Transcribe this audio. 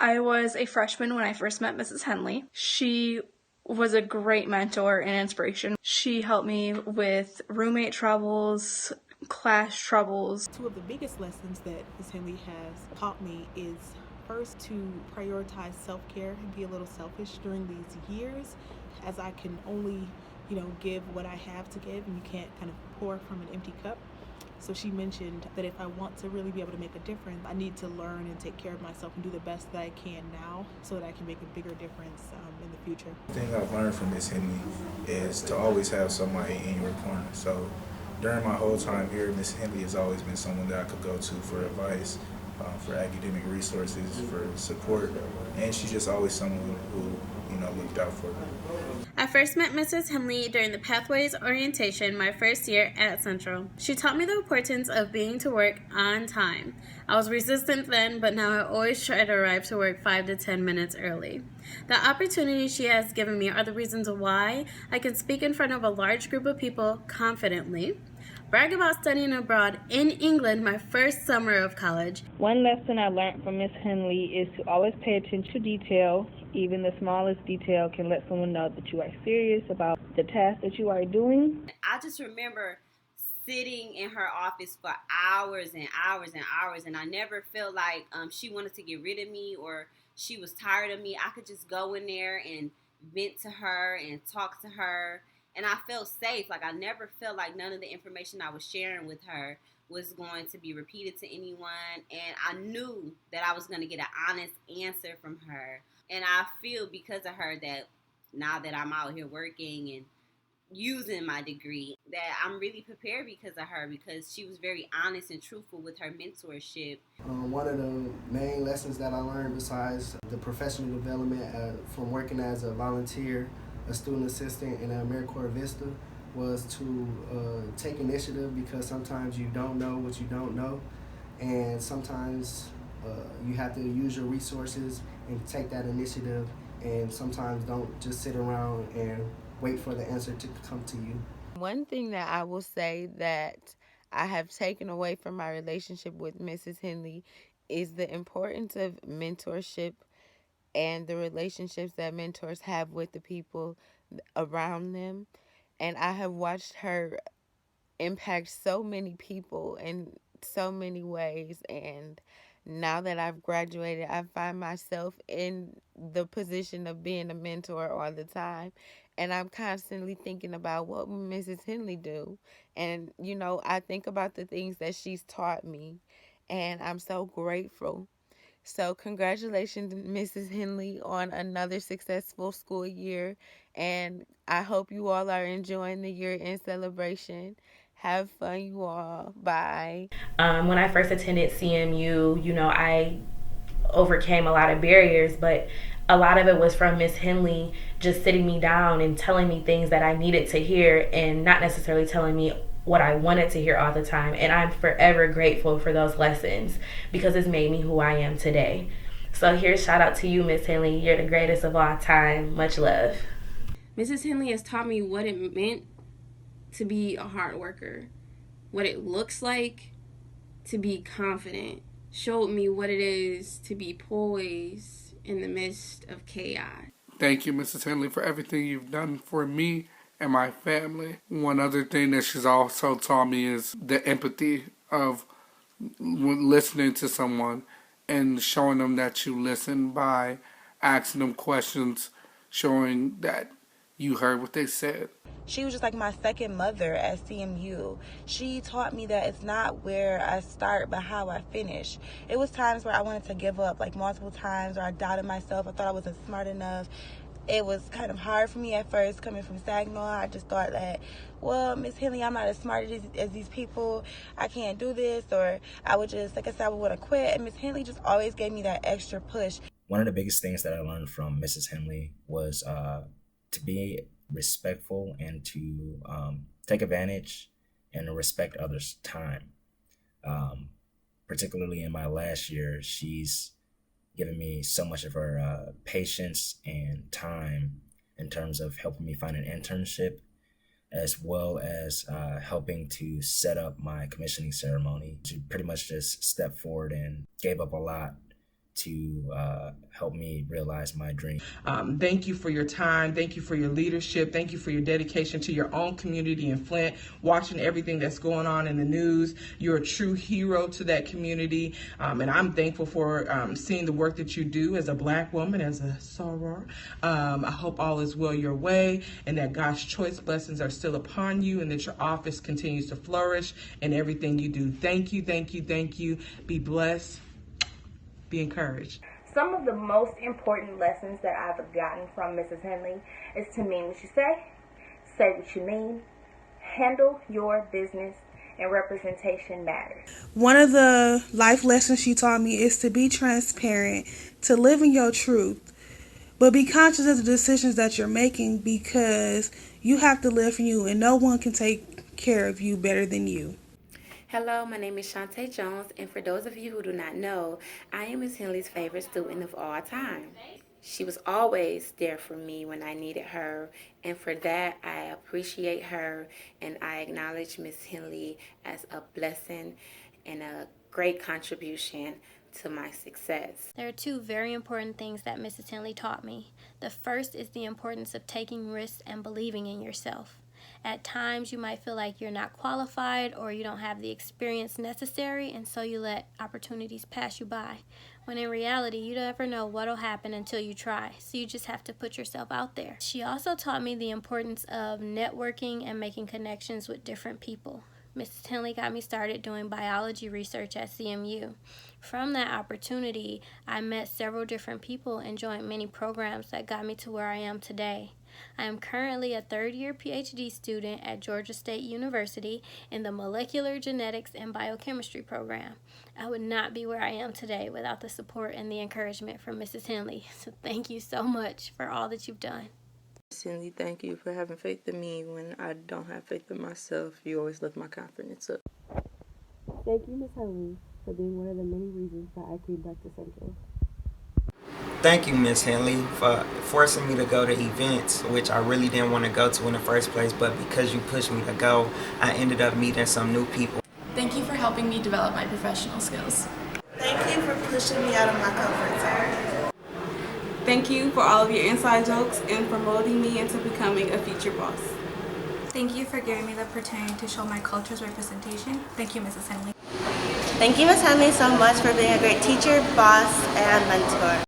I was a freshman when I first met Mrs. Henley. She was a great mentor and inspiration. She helped me with roommate troubles, class troubles. Two of the biggest lessons that Ms. Henley has taught me is first to prioritize self-care and be a little selfish during these years, as I can only, give what I have to give, and you can't kind of pour from an empty cup. So she mentioned that if I want to really be able to make a difference, I need to learn and take care of myself and do the best that I can now so that I can make a bigger difference in the future. The thing I've learned from Miss Henley is to always have somebody in your corner. So during my whole time here, Miss Henley has always been someone that I could go to for advice, for academic resources, for support, and she's just always someone who looked out for me. I first met Mrs. Henley during the Pathways orientation my first year at Central. She taught me the importance of being to work on time. I was resistant then, but now I always try to arrive to work 5 to 10 minutes early. The opportunities she has given me are the reasons why I can speak in front of a large group of people confidently, brag about studying abroad in England my first summer of college. One lesson I learned from Miss Henley is to always pay attention to detail. Even the smallest detail can let someone know that you are serious about the task that you are doing. I just remember sitting in her office for hours and hours and hours, and I never felt like she wanted to get rid of me or she was tired of me. I could just go in there and vent to her and talk to her, and I felt safe. Like, I never felt like none of the information I was sharing with her was going to be repeated to anyone, and I knew that I was going to get an honest answer from her. And I feel because of her that now that I'm out here working and using my degree, that I'm really prepared because of her, because she was very honest and truthful with her mentorship. One of the main lessons that I learned besides the professional development from working as a volunteer, a student assistant in AmeriCorps Vista, was to take initiative, because sometimes you don't know what you don't know, and sometimes you have to use your resources and take that initiative, and sometimes don't just sit around and wait for the answer to come to you. One thing that I will say that I have taken away from my relationship with Mrs. Henley is the importance of mentorship and the relationships that mentors have with the people around them. And I have watched her impact so many people in so many ways, and now that I've graduated, I find myself in the position of being a mentor all the time. And I'm constantly thinking about what will Mrs. Henley do. And, I think about the things that she's taught me. And I'm so grateful. So congratulations, Mrs. Henley, on another successful school year. And I hope you all are enjoying the year-end celebration. Have fun, you all. Bye. When I first attended CMU, I overcame a lot of barriers, but a lot of it was from Miss Henley just sitting me down and telling me things that I needed to hear, and not necessarily telling me what I wanted to hear all the time. And I'm forever grateful for those lessons, because it's made me who I am today. So here's shout out to you, Miss Henley. You're the greatest of all time. Much love. Mrs. Henley has taught me what it meant to be a hard worker, what it looks like to be confident, showed me what it is to be poised in the midst of chaos. Thank you, Mrs. Henley, for everything you've done for me and my family. One other thing that she's also taught me is the empathy of listening to someone and showing them that you listen by asking them questions, showing that you heard what they said. She was just like my second mother at CMU. She taught me that it's not where I start, but how I finish. It was times where I wanted to give up, like multiple times, where I doubted myself. I thought I wasn't smart enough. It was kind of hard for me at first, coming from Saginaw. I just thought that, well, Miss Henley, I'm not as smart as these people. I can't do this. Or I would just, like I said, I would want to quit. And Miss Henley just always gave me that extra push. One of the biggest things that I learned from Mrs. Henley was to be respectful and to take advantage and respect others' time. Particularly in my last year, she's given me so much of her patience and time in terms of helping me find an internship, as well as helping to set up my commissioning ceremony. She pretty much just stepped forward and gave up a lot to help me realize my dream. Thank you for your time. Thank you for your leadership. Thank you for your dedication to your own community in Flint, watching everything that's going on in the news. You're a true hero to that community. And I'm thankful for seeing the work that you do as a Black woman, as a soror. I hope all is well your way and that God's choice blessings are still upon you and that your office continues to flourish in everything you do. Thank you, thank you, thank you. Be blessed. Be encouraged. Some of the most important lessons that I've gotten from Mrs. Henley is to mean what you say what you mean, handle your business, and representation matters. One of the life lessons she taught me is to be transparent, to live in your truth, but be conscious of the decisions that you're making because you have to live for you and no one can take care of you better than you. Hello, my name is Shantae Jones, and for those of you who do not know, I am Ms. Henley's favorite student of all time. She was always there for me when I needed her, and for that, I appreciate her, and I acknowledge Ms. Henley as a blessing and a great contribution to my success. There are two very important things that Mrs. Henley taught me. The first is the importance of taking risks and believing in yourself. At times, you might feel like you're not qualified or you don't have the experience necessary, and so you let opportunities pass you by. When in reality, you never know what'll happen until you try, so you just have to put yourself out there. She also taught me the importance of networking and making connections with different people. Mrs. Henley got me started doing biology research at CMU. From that opportunity, I met several different people and joined many programs that got me to where I am today. I am currently a third-year PhD student at Georgia State University in the Molecular Genetics and Biochemistry program. I would not be where I am today without the support and the encouragement from Mrs. Henley. So thank you so much for all that you've done. Cindy, thank you for having faith in me when I don't have faith in myself. You always lift my confidence up. Thank you, Ms. Henley, for being one of the many reasons that I came back to Central. Thank you, Ms. Henley, for forcing me to go to events, which I really didn't want to go to in the first place, but because you pushed me to go, I ended up meeting some new people. Thank you for helping me develop my professional skills. Thank you for pushing me out of my comfort zone. Thank you for all of your inside jokes and for molding me into becoming a future boss. Thank you for giving me the opportunity to show my culture's representation. Thank you, Mrs. Henley. Thank you, Ms. Henley, so much for being a great teacher, boss, and mentor.